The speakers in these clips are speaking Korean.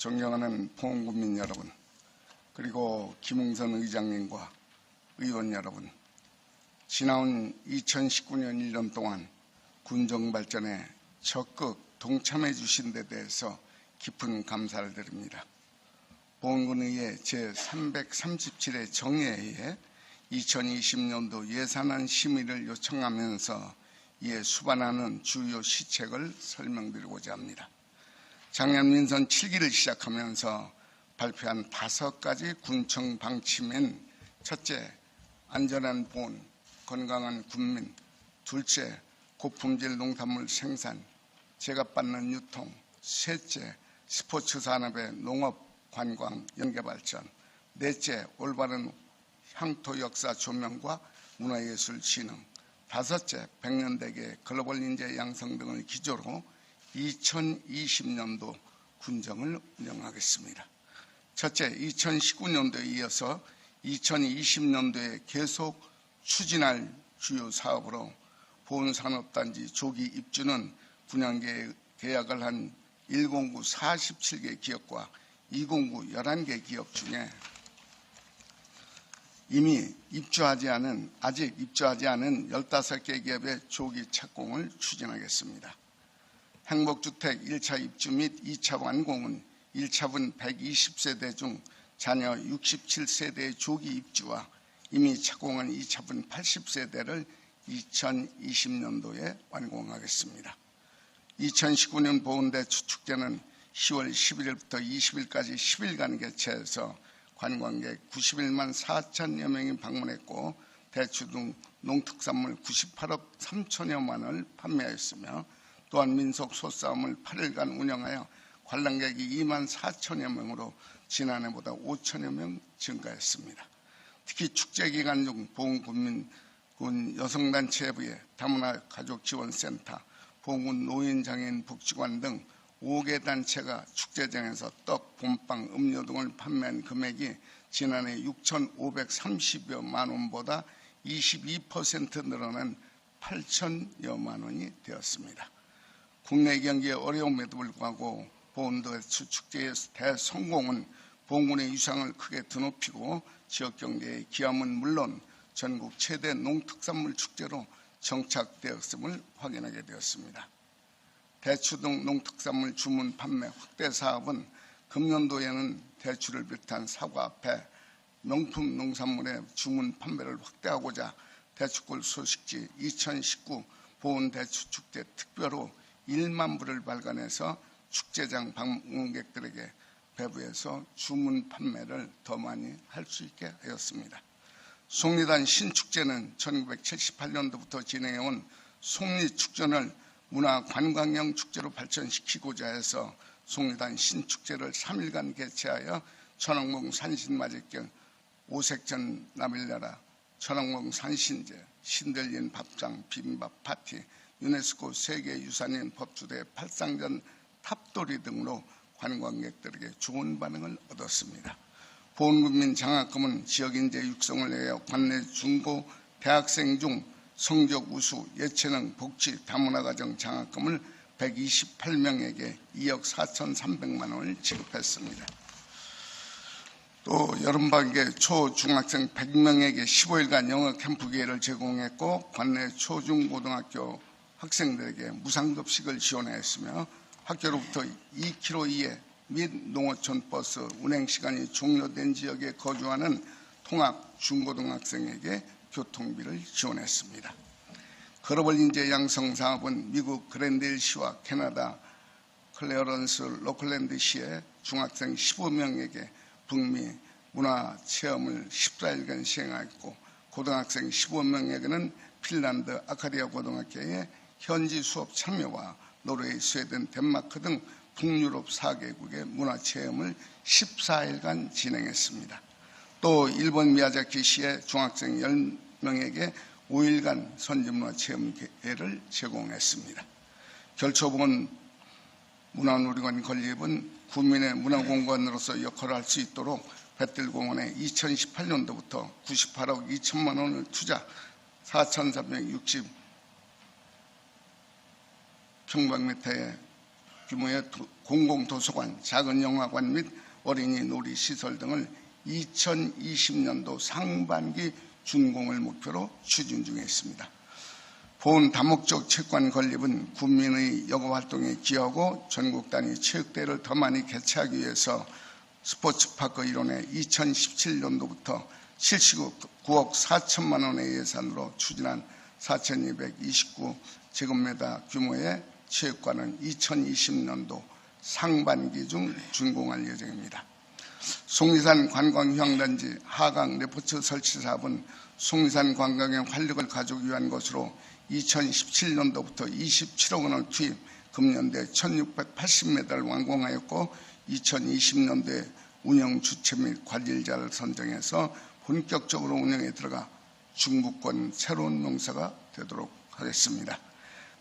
존경하는 포옹국민 여러분, 그리고 김웅선 의장님과 의원 여러분, 지나온 2019년 1년 동안 군정 발전에 적극 동참해 주신 데 대해서 깊은 감사를 드립니다. 보훈군의회 제337회 정회에 2020년도 예산안 심의를 요청하면서 이에 수반하는 주요 시책을 설명드리고자 합니다. 작년 민선 7기를 시작하면서 발표한 5가지 군청 방침인 첫째, 안전한 보훈, 건강한 군민, 둘째, 고품질 농산물 생산, 제값받는 유통, 셋째, 스포츠 산업의 농업, 관광, 연계발전, 넷째, 올바른 향토 역사 조명과 문화예술 진흥, 다섯째, 백년대계 글로벌 인재 양성 등을 기조로 2020년도 군정을 운영하겠습니다. 첫째, 2019년도에 이어서 2020년도에 계속 추진할 주요 사업으로 보훈산업단지 조기 입주는 분양 계약을 한 109 47개 기업과 209 11개 기업 중에 아직 입주하지 않은 15개 기업의 조기 착공을 추진하겠습니다. 행복주택 1차 입주 및 2차 완공은 1차분 120세대 중 자녀 67세대의 조기 입주와 이미 착공한 2차분 80세대를 2020년도에 완공하겠습니다. 2019년 보훈대추 축제는 10월 11일부터 20일까지 10일간 개최해서 관광객 91만 4천여 명이 방문했고 대추 등 농특산물 98억 3천여만 원을 판매하였으며 또한 민속 소싸움을 8일간 운영하여 관람객이 2만 4천여 명으로 지난해보다 5천여 명 증가했습니다. 특히 축제 기간 중 보훈군 여성단체부의 다문화 가족지원센터, 보훈군 노인장애인 복지관 등 5개 단체가 축제장에서 떡, 봄빵, 음료 등을 판매한 금액이 지난해 6,530여만 원보다 22% 늘어난 8천여만 원이 되었습니다. 국내 경기의 어려움에도 불구하고 보훈대추 축제의 대성공은 보훈군의 위상을 크게 드높이고 지역 경제의 기함은 물론 전국 최대 농특산물 축제로 정착되었음을 확인하게 되었습니다. 대추 등 농특산물 주문 판매 확대 사업은 금년도에는 대추를 비롯한 사과, 배, 명품 농산물의 주문 판매를 확대하고자 대추골 소식지 2019 보훈대추 축제 특별호 1만 부를 발간해서 축제장 방문객들에게 배부해서 주문 판매를 더 많이 할 수 있게 하였습니다. 속리단 신축제는 1978년도부터 진행해온 속리축전을 문화관광형 축제로 발전시키고자 해서 속리단 신축제를 3일간 개최하여 천왕봉 산신마제길, 오색전 나밀려라, 천왕봉 산신제, 신들린 밥상, 비빔밥 파티, 유네스코 세계유산인 법주대 팔상전 탑돌이 등으로 관광객들에게 좋은 반응을 얻었습니다. 보훈군민 장학금은 지역인재 육성을 위하여 관내 중고 대학생 중 성적 우수, 예체능, 복지, 다문화가정 장학금을 128명에게 2억 4,300만 원을 지급했습니다. 또 여름방학에 초중학생 100명에게 15일간 영어 캠프 기회를 제공했고 관내 초중고등학교 학생들에게 무상급식을 지원하였으며 학교로부터 2km 이내 및 농어촌 버스 운행 시간이 종료된 지역에 거주하는 통합 중고등학생에게 교통비를 지원했습니다. 글로벌 인재 양성 사업은 미국 그랜데일시와 캐나다 클레어런스 로클랜드 시의 중학생 15명에게 북미 문화 체험을 14일간 시행하였고 고등학생 15명에게는 핀란드 아카디아 고등학교의 현지 수업 참여와 노르웨이, 스웨덴, 덴마크 등 북유럽 4개국의 문화체험을 14일간 진행했습니다. 또 일본 미야자키시의 중학생 10명에게 5일간 선진문화체험 기회를 제공했습니다. 결초본 문화누리관 건립은 국민의 문화공간으로서 역할을 할 수 있도록 뱃들공원에 2018년도부터 98억 2천만 원을 투자 4,360 평방미터의 규모의 공공도서관, 작은 영화관 및 어린이 놀이시설 등을 2020년도 상반기 준공을 목표로 추진 중에 있습니다. 보훈 다목적 체육관 건립은 국민의 여가활동에 기여하고 전국 단위 체육대회를 더 많이 개최하기 위해서 스포츠파크 일원에 2017년도부터 79억 4천만 원의 예산으로 추진한 4,229제곱미터 규모의 체육관은 2020년도 상반기 중 준공할 예정입니다. 속리산 관광휴양단지 하강 레포츠 설치 사업은 속리산 관광에 활력을 가져오기 위한 것으로 2017년도부터 27억 원을 투입, 금년도에 1,680m를 완공하였고 2020년도에 운영 주체 및 관리자를 선정해서 본격적으로 운영에 들어가 중부권 새로운 농사가 되도록 하겠습니다.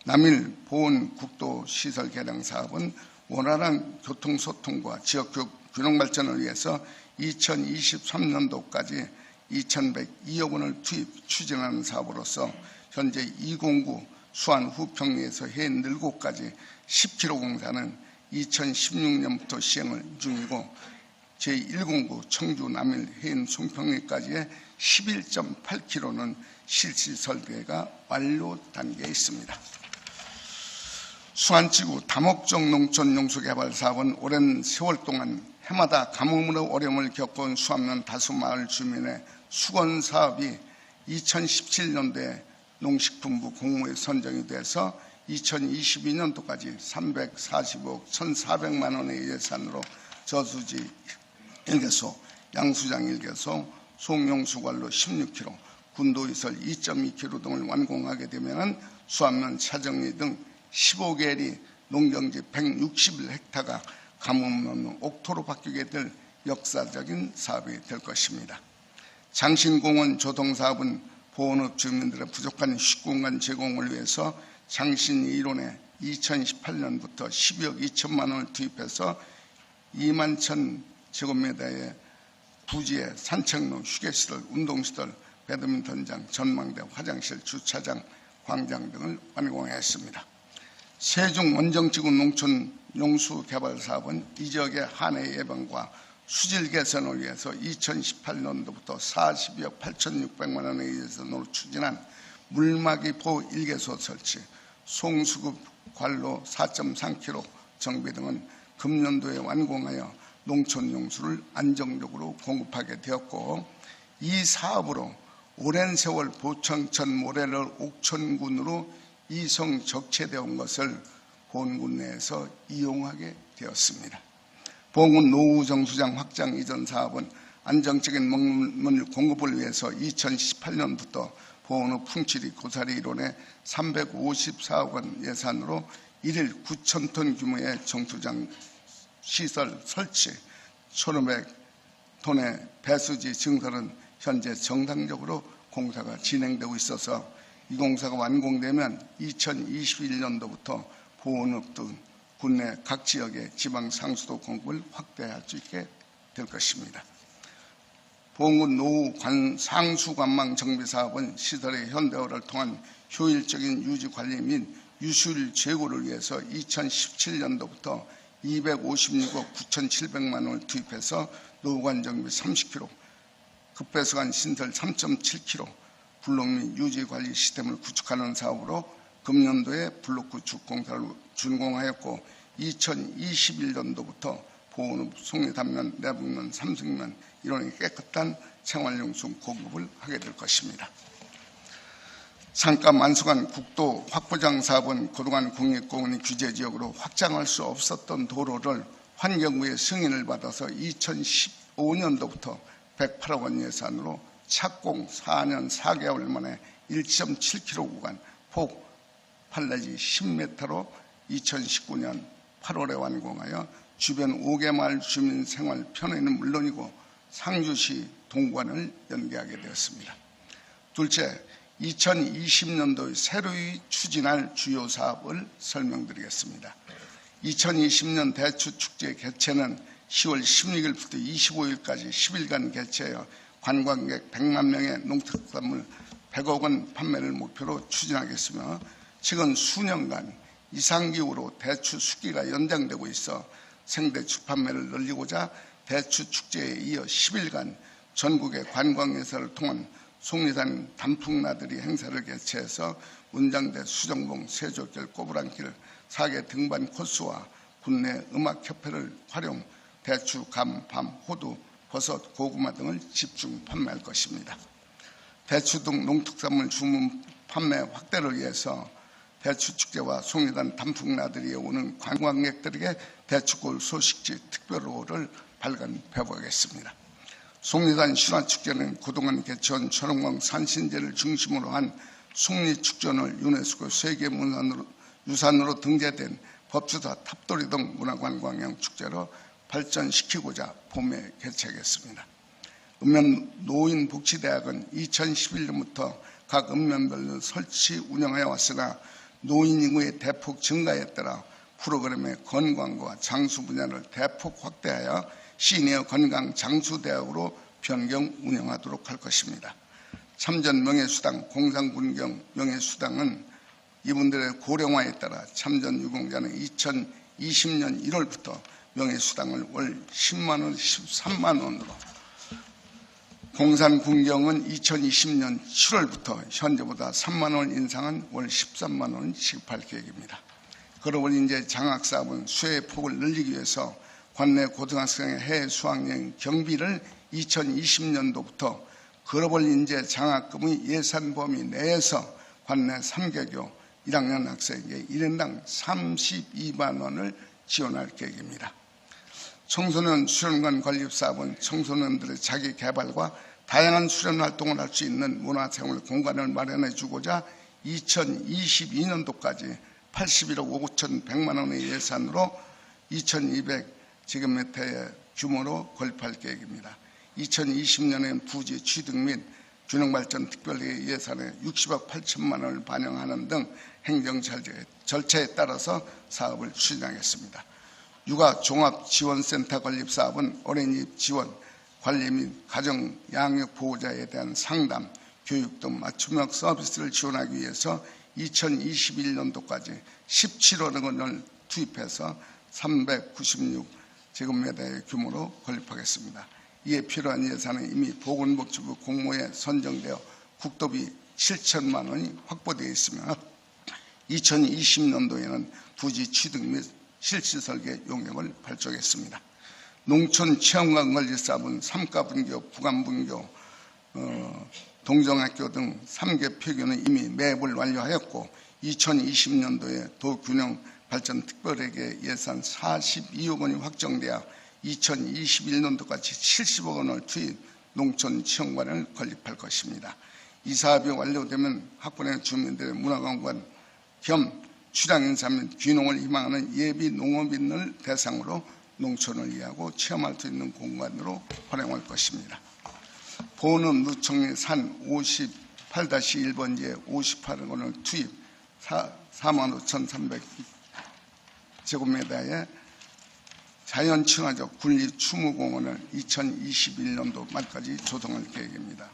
남일 보훈 국도 시설 개량 사업은 원활한 교통소통과 지역 균형 발전을 위해서 2023년도까지 2,102억 원을 투입 추진하는 사업으로서 현재 209 수안 후평리에서 해인 늘곡까지 10km 공사는 2016년부터 시행을 중이고 제109 청주 남일 해인 송평리까지의 11.8km는 실시 설계가 완료 단계에 있습니다. 수안지구 다목적 농촌 용수 개발 사업은 오랜 세월 동안 해마다 가뭄으로 어려움을 겪어온 수안면 다수마을 주민의 수건 사업이 2017년도에 농식품부 공모에 선정이 돼서 2022년도까지 345억 1,400만 원의 예산으로 저수지 1개소, 양수장 1개소, 송용수관로 16km, 군도시설 2.2km 등을 완공하게 되면 수안면 차정리 등 15개리 농경지 161헥타가 가뭄 없는 옥토로 바뀌게 될 역사적인 사업이 될 것입니다. 장신공원 조성사업은 보훈읍 주민들의 부족한 휴식공간 제공을 위해서 장신 이론에 2018년부터 12억 2천만 원을 투입해서 2만 1,000제곱미터의 부지에 산책로, 휴게시설, 운동시설, 배드민턴장, 전망대, 화장실, 주차장, 광장 등을 완공했습니다. 세종 원정지구 농촌 용수 개발 사업은 이 지역의 한해 예방과 수질 개선을 위해서 2018년도부터 42억 8,600만 원의 예산으로 추진한 물막이포 1개소 설치, 송수급 관로 4.3km 정비 등은 금년도에 완공하여 농촌 용수를 안정적으로 공급하게 되었고, 이 사업으로 오랜 세월 보청천 모래를 옥천군으로 이송 적체되어 온 것을 보훈군 내에서 이용하게 되었습니다. 보훈군 노후 정수장 확장 이전 사업은 안정적인 먹물 공급을 위해서 2018년부터 보훈읍 풍치리 고사리 일원에 354억 원 예산으로 1일 9,000톤 규모의 정수장 시설 설치, 1,500톤의 배수지 증설은 현재 정상적으로 공사가 진행되고 있어서 이 공사가 완공되면 2021년도부터 보훈읍 등 국내 각 지역의 지방 상수도 공급을 확대할 수 있게 될 것입니다. 보훈군 노후 상수관망 정비 사업은 시설의 현대화를 통한 효율적인 유지 관리 및 유수율 제고를 위해서 2017년도부터 256억 9,700만 원을 투입해서 노후관 정비 30km, 급배수관 신설 3.7km, 블록 및 유지 관리 시스템을 구축하는 사업으로 금년도에 블록 구축 공사를 준공하였고 2021년도부터 보훈읍 송리단면, 내북면, 삼승면 이런 깨끗한 생활용수 공급을 하게 될 것입니다. 상가 만수관 국도 확보장 사업은 그동안 국립공원이 규제지역으로 확장할 수 없었던 도로를 환경부의 승인을 받아서 2015년도부터 108억 원 예산으로 착공 4년 4개월 만에 1.7km 구간 폭 판례지 10m로 2019년 8월에 완공하여 주변 5개 마을 주민 생활 편의는 물론이고 상주시 동관을 연계하게 되었습니다. 둘째, 2020년도에 새로이 추진할 주요 사업을 설명드리겠습니다. 2020년 대추축제 개최는 10월 16일부터 25일까지 10일간 개최하여 관광객 100만 명의 농특산물 100억 원 판매를 목표로 추진하겠으며 최근 수년간 이상기후로 대추 수기가 연장되고 있어 생대추 판매를 늘리고자 대추 축제에 이어 10일간 전국의 관광예사를 통한 속리산 단풍나들이 행사를 개최해서 문장대, 수정봉, 세조길, 꼬부랑길 4개 등반 코스와 국내 음악협회를 활용 대추, 감, 밤, 호두, 버섯, 고구마 등을 집중 판매할 것입니다. 대추 등 농특산물 주문 판매 확대를 위해서 대추축제와 속리산 단풍나들이에 오는 관광객들에게 대추골 소식지 특별호를 발간해보겠습니다. 속리산 신화축제는 그동안 개최한 철원강 산신제를 중심으로 한 속리축전을 유네스코 세계문화유산으로 등재된 법주사, 탑돌이 등 문화관광형 축제로 발전시키고자 봄에 개최하겠습니다. 읍면 노인복지대학은 2011년부터 각 읍면별로 설치 운영하여 왔으나 노인 인구의 대폭 증가에 따라 프로그램의 건강과 장수 분야를 대폭 확대하여 시니어 건강 장수대학으로 변경 운영하도록 할 것입니다. 참전 명예수당, 공상군경 명예수당은 이분들의 고령화에 따라 참전 유공자는 2020년 1월부터 명예수당을 월 10만 원, 13만 원으로, 공산군경은 2020년 7월부터 현재보다 3만 원 인상한 월 13만 원 지급할 계획입니다. 글로벌 인재 장학사업은 수혜의 폭을 늘리기 위해서 관내 고등학생의 해외 수학여행 경비를 2020년도부터 글로벌 인재 장학금의 예산 범위 내에서 관내 3개교 1학년 학생에게 1인당 32만 원을 지원할 계획입니다. 청소년 수련관 건립사업은 청소년들의 자기 개발과 다양한 수련 활동을 할 수 있는 문화생활 공간을 마련해 주고자 2022년도까지 81억 5,100만 원의 예산으로 2,200 지금메타의 규모로 건립할 계획입니다. 2020년엔 부지 취득 및 균형발전 특별회의 예산에 60억 8천만 원을 반영하는 등 행정 절차에 따라서 사업을 추진하겠습니다. 육아종합지원센터 건립 사업은 어린이집 지원, 관리 및 가정 양육 보호자에 대한 상담, 교육 등 맞춤형 서비스를 지원하기 위해서 2021년도까지 17억 원을 투입해서 396제곱미터의 규모로 건립하겠습니다. 이에 필요한 예산은 이미 보건복지부 공모에 선정되어 국도비 7천만 원이 확보되어 있으며 2020년도에는 부지 취득 및 실시 설계 용역을 발주하겠습니다. 농촌 체험관 건립 사업은 삼가분교, 부감분교, 동정학교 등 3개 표교는 이미 매입을 완료하였고 2020년도에 도균형 발전 특별회계 예산 42억 원이 확정되어 2021년도까지 70억 원을 투입 농촌 체험관을 건립할 것입니다. 이 사업이 완료되면 학군의 주민들의 문화관광 겸 출향인사 및 귀농을 희망하는 예비 농업인을 대상으로 농촌을 이해하고 체험할 수 있는 공간으로 활용할 것입니다. 보은읍 누청리 산 58-1번지에 58억 원을 투입 45,300제곱미터의 자연친화적 군립추모공원을 2021년도 말까지 조성할 계획입니다.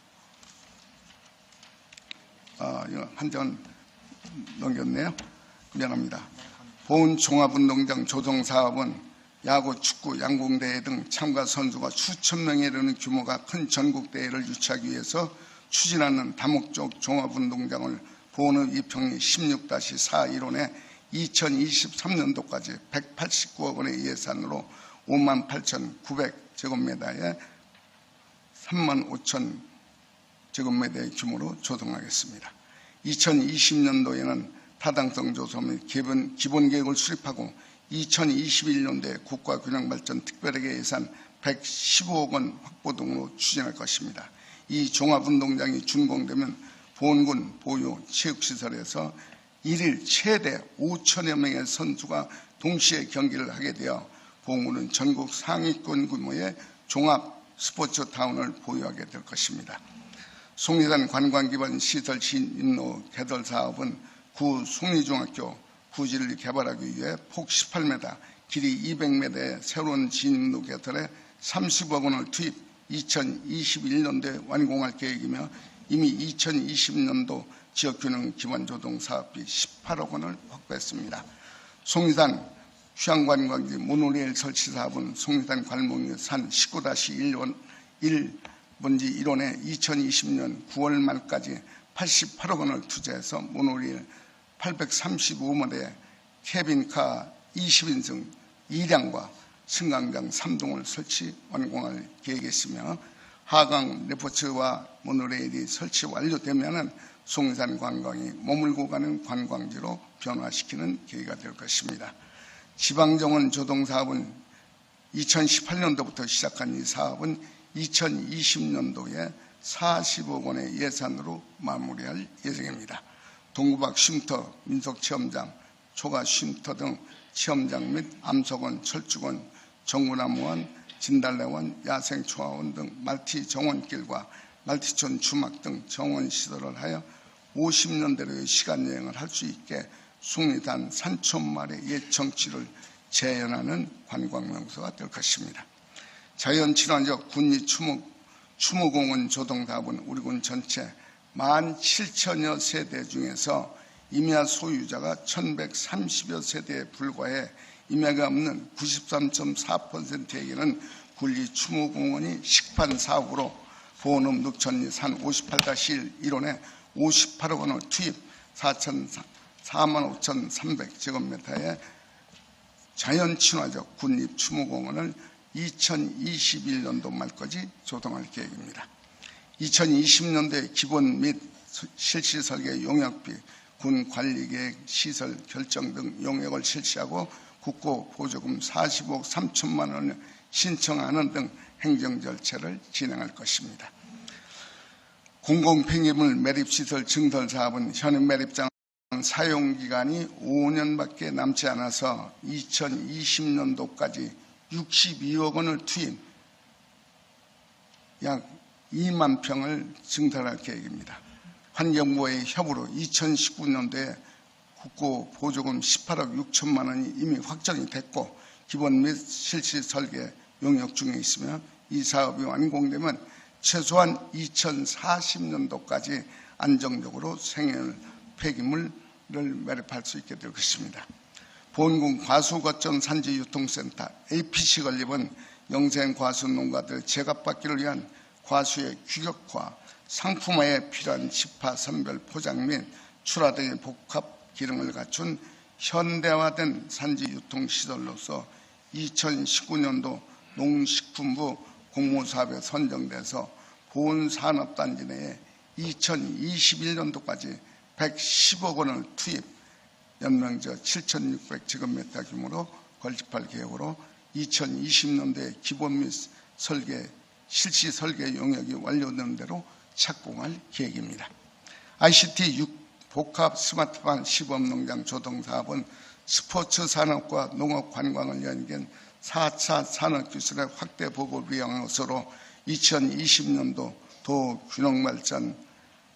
이거 한 장 넘겼네요. 미안합니다. 보은종합운동장 조성 사업은 야구, 축구, 양궁대회 등 참가 선수가 수천 명에 이르는 규모가 큰 전국대회를 유치하기 위해서 추진하는 다목적 종합운동장을 보은읍 이평리 16-4 1원에 2023년도까지 189억 원의 예산으로 58,900제곱미터에 35,000제곱미터의 규모로 조성하겠습니다. 2020년도에는 타당성 조사 및 기본계획을 수립하고 2021년도에 국가균형발전 특별회계 예산 115억 원 확보 등으로 추진할 것입니다. 이 종합운동장이 준공되면 보은군 보유 체육시설에서 일일 최대 5천여 명의 선수가 동시에 경기를 하게 되어 보은군은 전국 상위권 규모의 종합 스포츠타운을 보유하게 될 것입니다. 속리산 관광기반 시설 진입로 개설 사업은 구 속리중학교 부지를 개발하기 위해 폭 18m, 길이 200m의 새로운 진입로 개설에 30억 원을 투입 2021년도에 완공할 계획이며 이미 2020년도 지역균형 기반조정 사업비 18억 원을 확보했습니다. 송리산 휴양관광지 모노레일 설치 사업은 송리산 관목리 산 19-1번지 1원에 2020년 9월 말까지 88억 원을 투자해서 모노레일 835마대 캐빈카 20인승 2량과 승강장 3동을 설치 완공할 계획이었으며 하강 레포츠와 모노레일이 설치 완료되면 송리산 관광이 머물고 가는 관광지로 변화시키는 계기가 될 것입니다. 지방정원 조성사업은 2018년도부터 시작한 이 사업은 2020년도에 40억 원의 예산으로 마무리할 예정입니다. 동구박 쉼터, 민속체험장, 초가 쉼터 등 체험장 및 암석원, 철쭉원, 정구나무원, 진달래원, 야생초화원 등 말티 정원길과 말티촌 주막 등 정원시설을 하여 50년대로의 시간여행을 할 수 있게 숭리단 산천말의 옛 정치를 재현하는 관광명소가 될 것입니다. 자연친화적 군립추모공원 조성사업은 우리 군 전체 17,000여 세대 중에서 임야 소유자가 1,130여 세대에 불과해 임야가 없는 93.4%에게는 군립추모공원이 식판 사업으로 보온읍 늑천리 산 58-1 1원에 58억 원을 투입 45,300제곱미터의 자연친화적 군립추모공원을 2021년도 말까지 조성할 계획입니다. 2020년도에 기본 및 실시 설계 용역비, 군 관리계획, 시설 결정 등 용역을 실시하고 국고 보조금 45억 3천만 원을 신청하는 등 행정 절차를 진행할 것입니다. 공공폐기물 매립시설 증설 사업은 현행 매립장 사용기간이 5년밖에 남지 않아서 2020년도까지 62억 원을 투입 약 2만 평을 증설할 계획입니다. 환경부의 협의로 2019년도에 국고 보조금 18억 6천만 원이 이미 확정이 됐고 기본 및 실시 설계 용역 중에 있으며 이 사업이 완공되면 최소한 2040년도까지 안정적으로 생활 폐기물을 매립할 수 있게 될 것입니다. 보은군 과수거점 산지유통센터 APC 건립은 영생 과수 농가들 제값받기를 위한 과수의 규격화, 상품화에 필요한 지파 선별 포장 및 출하 등의 복합 기능을 갖춘 현대화된 산지유통시설로서 2019년도 농식품부 공모사업에 선정돼서 보훈산업단지 내에 2021년도까지 110억 원을 투입, 연면적 7,600제곱미터 규모로 건립할 계획으로 2020년도에 기본 및 설계, 실시 설계 용역이 완료되는 대로 착공할 계획입니다. ICT 복합 스마트팜 시범농장 조성사업은 스포츠 산업과 농업 관광을 연계한 4차 산업기술의 확대 보급을 위한 것으로 2020년도 도균형발전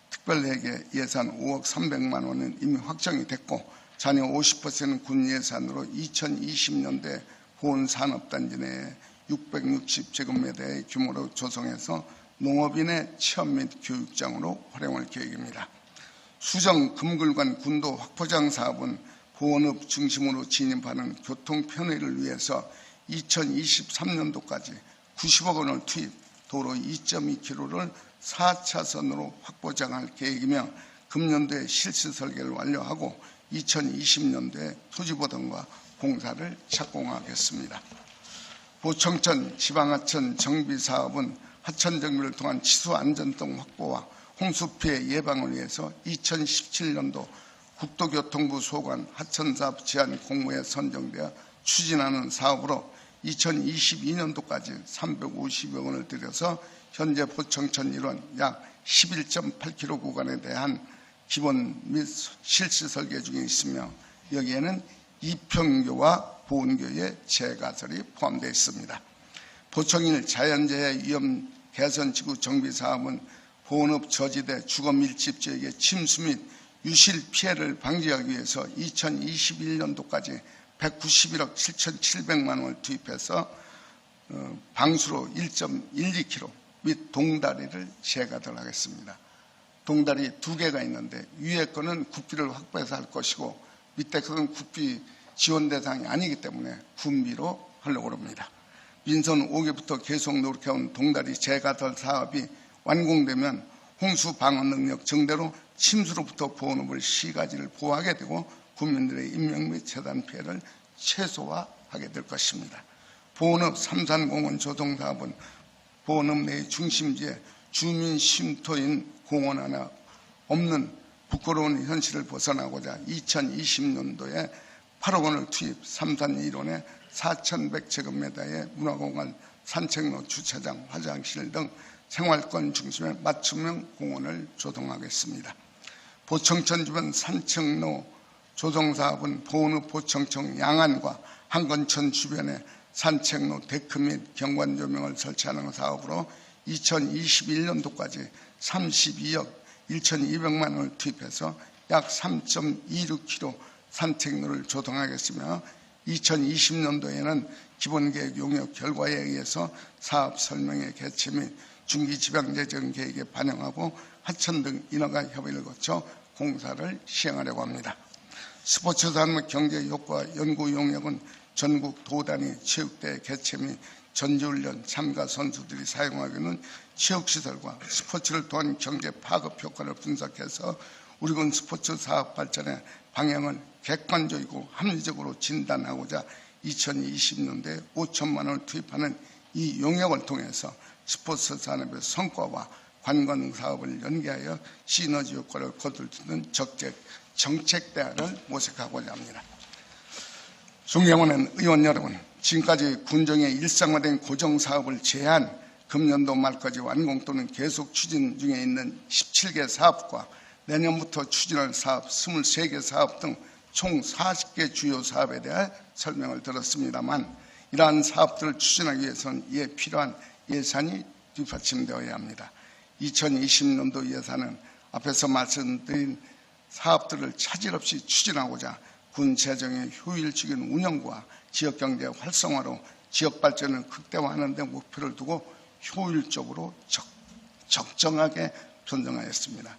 특별회계 예산 5억 300만 원은 이미 확정이 됐고 잔여 50%는 군 예산으로 2020년대 보훈산업단지 내에 660제곱미터의 규모로 조성해서 농업인의 체험 및 교육장으로 활용할 계획입니다. 수정 금굴관 군도 확포장 사업은 보온읍 중심으로 진입하는 교통 편의를 위해서 2023년도까지 90억 원을 투입, 도로 2.2km를 4차선으로 확보장할 계획이며 금년도에 실시 설계를 완료하고 2020년도에 토지보전과 공사를 착공하겠습니다. 보청천 지방하천 정비사업은 하천 정비를 통한 치수 안전성 확보와 홍수 피해 예방을 위해서 2017년도 국토교통부 소관 하천사업 제안 공모에 선정되어 추진하는 사업으로 2022년도까지 350여 원을 들여서 현재 보청천 일원 약 11.8km 구간에 대한 기본 및 실시 설계 중에 있으며 여기에는 이평교와 보은교의 재가설이 포함되어 있습니다. 보청일 자연재해 위험 개선지구 정비사업은 보은읍 저지대 주거밀집지역의 침수 및 유실 피해를 방지하기 위해서 2021년도까지 191억 7,700만 원을 투입해서 방수로 1.12km 및 동다리를 재가설하겠습니다. 동다리 2개가 있는데 위에 거는 굽비를 확보해서 할 것이고 밑에 거는 굽비 지원 대상이 아니기 때문에 군비로 하려고 합니다. 민선 5기부터 계속 노력해온 동다리 재가설 사업이 완공되면 홍수 방어 능력 증대로 침수로부터 보호읍을 시가지를 보호하게 되고 국민들의 인명 및 재산 피해를 최소화하게 될 것입니다. 보호읍 삼산공원 조성사업은 보호읍 내 중심지에 주민 쉼터인 공원 하나 없는 부끄러운 현실을 벗어나고자 2020년도에 8억 원을 투입 삼산 일원에 4,100제곱미터의 문화공간, 산책로, 주차장, 화장실 등 생활권 중심의 맞춤형 공원을 조성하겠습니다. 보청천 주변 산책로 조성사업은 보은읍 보청천 양안과 한건천 주변에 산책로, 데크 및 경관 조명을 설치하는 사업으로 2021년도까지 32억 1,200만 원을 투입해서 약 3.26km 산책로를 조성하겠으며 2020년도에는 기본계획 용역 결과에 의해서 사업 설명회 개최 및 중기지방재정 계획에 반영하고 하천 등 인허가 협의를 거쳐 공사를 시행하려고 합니다. 스포츠 산업 경제 효과 연구 용역은 전국 도단위 체육대회 개최 및 전지훈련 참가 선수들이 사용하고 있는 체육시설과 스포츠를 통한 경제 파급 효과를 분석해서 우리 군 스포츠 사업 발전의 방향을 객관적이고 합리적으로 진단하고자 2020년도에 5천만 원을 투입하는 이 용역을 통해서 스포츠 산업의 성과와 관광 사업을 연계하여 시너지 효과를 거둘 수 있는 정책 대안을 모색하고자 합니다. 존경하는 의원 여러분, 지금까지 군정의 일상화된 고정사업을 제한 금년도 말까지 완공 또는 계속 추진 중에 있는 17개 사업과 내년부터 추진할 사업 23개 사업 등 총 40개 주요 사업에 대해 설명을 들었습니다만 이러한 사업들을 추진하기 위해서는 이에 필요한 예산이 뒷받침되어야 합니다. 2020년도 예산은 앞에서 말씀드린 사업들을 차질 없이 추진하고자 군 재정의 효율적인 운영과 지역경제 활성화로 지역발전을 극대화하는 데 목표를 두고 효율적으로 적정하게 편성하였습니다.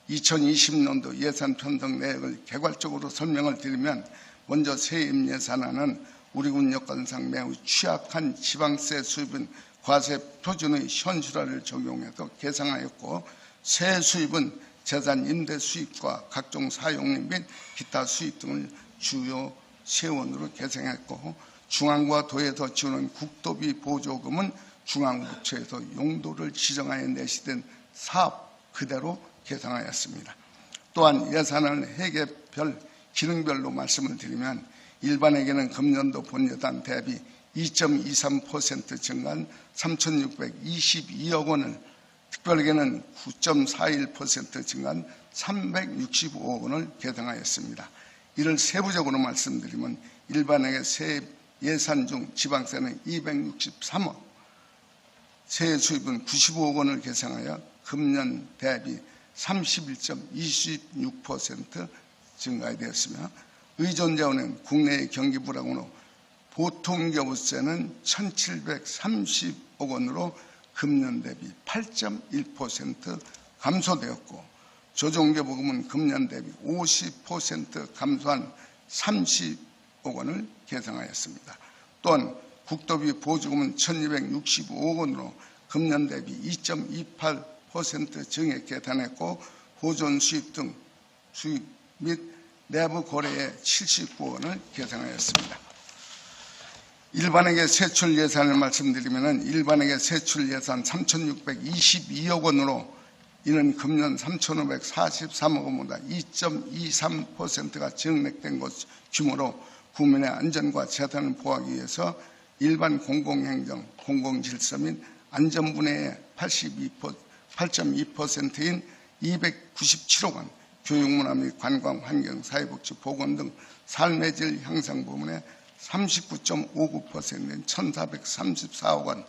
2020년도 예산 편성 내역을 개괄적으로 설명을 드리면 먼저 세임 예산안은 우리 군 여건상 매우 취약한 지방세 수입은 과세 표준의 현실화를 적용해서 계상하였고 세 수입은 재산 임대 수입과 각종 사용료 및 기타 수입 등을 주요 세원으로 계상했고 중앙과 도에서 지원한 국도비 보조금은 중앙부처에서 용도를 지정하여 내시된 사업 그대로 계상하였습니다. 또한 예산을 회계별 기능별로 말씀을 드리면 일반에게는 금년도 본예산 대비 2.23% 증가한 3,622억 원을, 특별에게는 9.41% 증가한 365억 원을 계상하였습니다. 이를 세부적으로 말씀드리면 일반에게 세 예산 중 지방세는 263억, 세액 수입은 95억 원을 계상하여 금년 대비 31.26% 증가되었으며 의존자원은 국내의 경기 불황으로 보통교부세는 1,730억 원으로 금년 대비 8.1% 감소되었고 조정교부금은 금년 대비 50% 감소한 30억 원을 계상하였습니다. 또한 국도비 보조금은 1,265억 원으로 금년 대비 2.28% 증액 계산했고 보존 수입 등 수입 및 내부 거래에 79억 원을 계상하였습니다. 일반에게 세출 예산을 말씀드리면 일반에게 세출 예산 3,622억 원으로 이는 금년 3,543억 원보다 2.23%가 증액된 것 규모로 국민의 안전과 재산을 보호하기 위해서 일반 공공행정, 공공질서 및 안전분야의 8.2%인 297억 원, 교육문화 및 관광, 환경, 사회복지, 보건 등 삶의 질 향상 부문에 39.59%인 1,434억 원,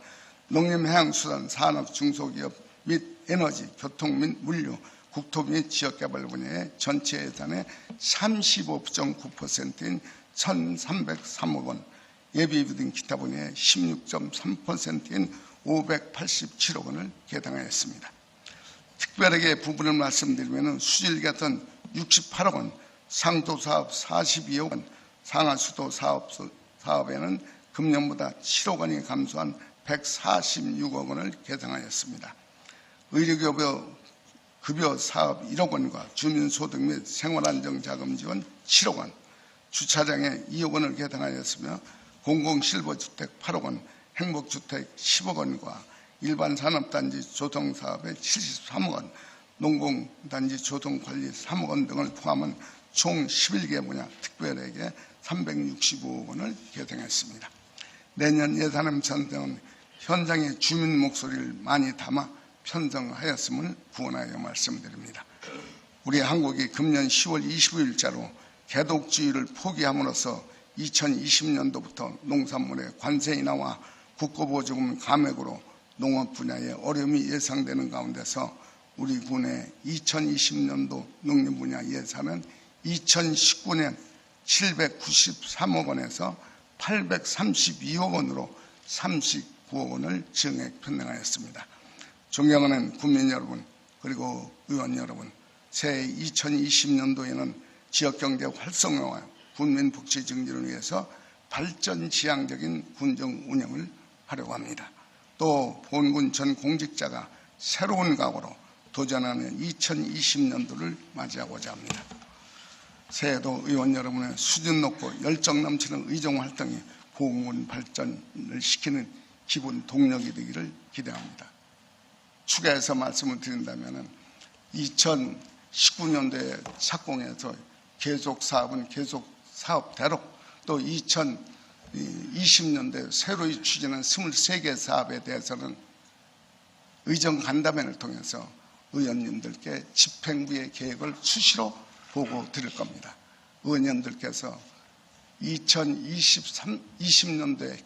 농림해양수산, 산업, 중소기업 및 에너지, 교통 및 물류, 국토 및 지역개발 분야의 전체 예산의 35.9%인 1,303억 원, 예비비 등 기타 분야의 16.3%인 587억 원을 계상하였습니다. 특별하게 부분을 말씀드리면 수질개선 68억 원, 상도사업 42억 원, 상하수도 사업에는 금년보다 7억 원이 감소한 146억 원을 계상하였습니다. 의료급여 사업 1억 원과 주민소득 및 생활안정자금 지원 7억 원, 주차장에 2억 원을 계상하였으며 공공실버주택 8억 원, 행복주택 10억 원과 일반산업단지 조성사업에 73억 원, 농공단지 조성관리 3억 원 등을 포함한 총 11개 분야 특별에게 365억 원을 계상했습니다. 내년 예산안 편성은 현장의 주민 목소리를 많이 담아 편성하였음을 구원하여 말씀드립니다. 우리 한국이 금년 10월 29일자로 개독주의를 포기함으로써 2020년도부터 농산물의 관세 인하와 국고보조금 감액으로 농업 분야에 어려움이 예상되는 가운데서 우리 군의 2020년도 농림 분야 예산은 2019년 793억 원에서 832억 원으로 39억 원을 증액 편성하였습니다. 존경하는 국민 여러분, 그리고 의원 여러분, 새해 2020년도에는 지역경제 활성화와 군민 복지 증진을 위해서 발전지향적인 군정 운영을 하려고 합니다. 또 본군 전 공직자가 새로운 각오로 도전하는 2020년도를 맞이하고자 합니다. 새해도 의원 여러분의 수준 높고 열정 넘치는 의정 활동이 공군 발전을 시키는 기본 동력이 되기를 기대합니다. 추가해서 말씀을 드린다면 2019년도에 착공해서 계속 사업은 계속 사업대로, 또 2020년도에 새로이 추진한 23개 사업에 대해서는 의정 간담회를 통해서 의원님들께 집행부의 계획을 수시로 보고 드릴 겁니다. 의원님들께서 2020년도에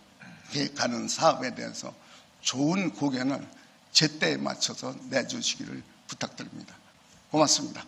계획하는 사업에 대해서 좋은 고견을 제때에 맞춰서 내주시기를 부탁드립니다. 고맙습니다.